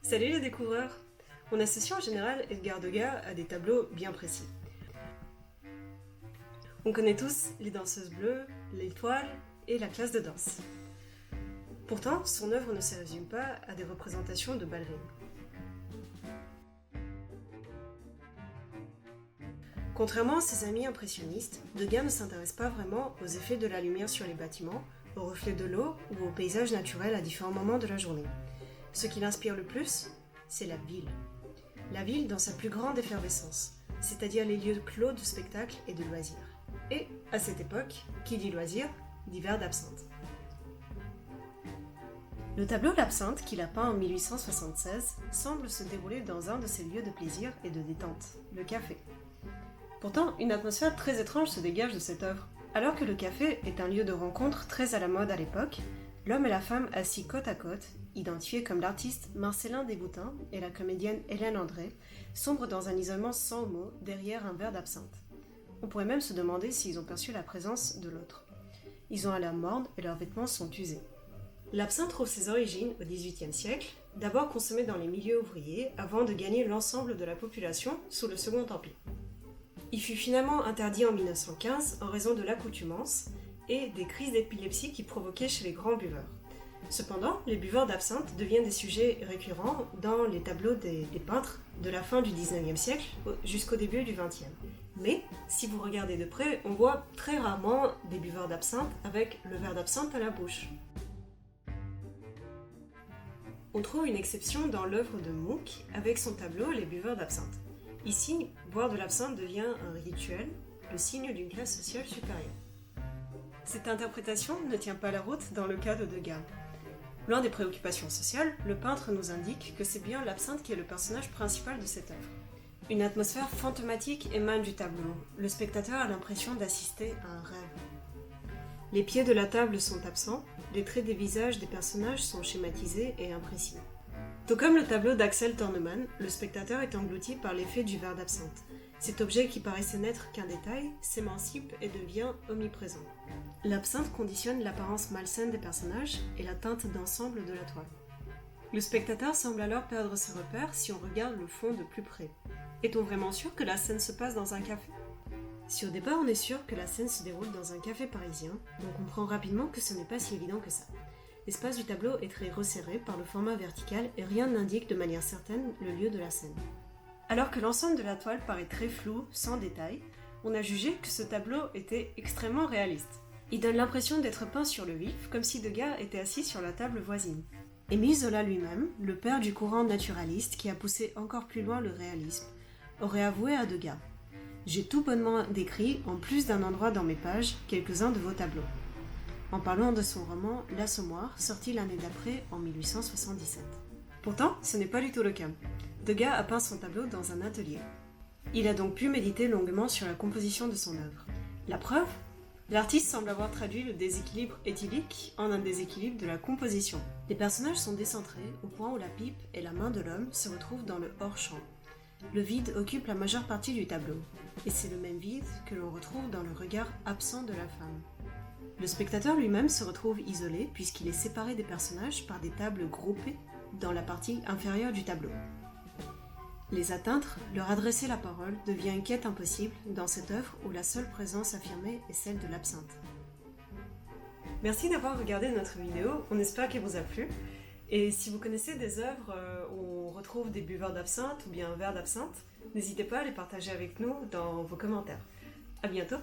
Salut les découvreurs! On associe en général Edgar Degas à des tableaux bien précis. On connaît tous les danseuses bleues, l'étoile et la classe de danse. Pourtant, son œuvre ne se résume pas à des représentations de ballerines. Contrairement à ses amis impressionnistes, Degas ne s'intéresse pas vraiment aux effets de la lumière sur les bâtiments, aux reflets de l'eau ou aux paysages naturels à différents moments de la journée. Ce qui l'inspire le plus, c'est la ville. La ville dans sa plus grande effervescence, c'est-à-dire les lieux clos de spectacle et de loisirs. Et, à cette époque, qui dit loisirs, dit verre d'absinthe. Le tableau L'Absinthe, qu'il a peint en 1876, semble se dérouler dans un de ces lieux de plaisir et de détente, le café. Pourtant, une atmosphère très étrange se dégage de cette œuvre. Alors que le café est un lieu de rencontre très à la mode à l'époque, l'homme et la femme assis côte à côte, identifiés comme l'artiste Marcellin Desboutins et la comédienne Hélène André, sombrent dans un isolement sans mots derrière un verre d'absinthe. On pourrait même se demander s'ils ont perçu la présence de l'autre. Ils ont à l'air morne et leurs vêtements sont usés. L'absinthe trouve ses origines au XVIIIe siècle, d'abord consommé dans les milieux ouvriers avant de gagner l'ensemble de la population sous le Second Empire. Il fut finalement interdit en 1915 en raison de l'accoutumance et des crises d'épilepsie qu'il provoquait chez les grands buveurs. Cependant, les buveurs d'absinthe deviennent des sujets récurrents dans les tableaux des peintres de la fin du XIXe siècle jusqu'au début du XXe. Mais, si vous regardez de près, on voit très rarement des buveurs d'absinthe avec le verre d'absinthe à la bouche. On trouve une exception dans l'œuvre de Munch avec son tableau Les buveurs d'absinthe. Ici, boire de l'absinthe devient un rituel, le signe d'une classe sociale supérieure. Cette interprétation ne tient pas la route dans le cas de Degas. Loin des préoccupations sociales, le peintre nous indique que c'est bien l'absinthe qui est le personnage principal de cette œuvre. Une atmosphère fantomatique émane du tableau. Le spectateur a l'impression d'assister à un rêve. Les pieds de la table sont absents, les traits des visages des personnages sont schématisés et imprécis. Tout comme le tableau d'Axel Tornemann, le spectateur est englouti par l'effet du verre d'absinthe. Cet objet qui paraissait n'être qu'un détail s'émancipe et devient omniprésent. L'absinthe conditionne l'apparence malsaine des personnages et la teinte d'ensemble de la toile. Le spectateur semble alors perdre ses repères si on regarde le fond de plus près. Est-on vraiment sûr que la scène se passe dans un café ? Si au départ on est sûr que la scène se déroule dans un café parisien, on comprend rapidement que ce n'est pas si évident que ça. L'espace du tableau est très resserré par le format vertical et rien n'indique de manière certaine le lieu de la scène. Alors que l'ensemble de la toile paraît très flou, sans détail, on a jugé que ce tableau était extrêmement réaliste. Il donne l'impression d'être peint sur le vif, comme si Degas était assis sur la table voisine. Émile Zola lui-même, le père du courant naturaliste qui a poussé encore plus loin le réalisme, aurait avoué à Degas « J'ai tout bonnement décrit, en plus d'un endroit dans mes pages, quelques-uns de vos tableaux », en parlant de son roman L'Assommoir, sorti l'année d'après en 1877. Pourtant, ce n'est pas du tout le cas. Degas a peint son tableau dans un atelier. Il a donc pu méditer longuement sur la composition de son œuvre. La preuve ? L'artiste semble avoir traduit le déséquilibre éthylique en un déséquilibre de la composition. Les personnages sont décentrés au point où la pipe et la main de l'homme se retrouvent dans le hors-champ. Le vide occupe la majeure partie du tableau, et c'est le même vide que l'on retrouve dans le regard absent de la femme. Le spectateur lui-même se retrouve isolé puisqu'il est séparé des personnages par des tables groupées dans la partie inférieure du tableau. Les atteindre, leur adresser la parole, devient une quête impossible dans cette œuvre où la seule présence affirmée est celle de l'absinthe. Merci d'avoir regardé notre vidéo, on espère qu'elle vous a plu. Et si vous connaissez des œuvres où on retrouve des buveurs d'absinthe ou bien un verre d'absinthe, n'hésitez pas à les partager avec nous dans vos commentaires. À bientôt!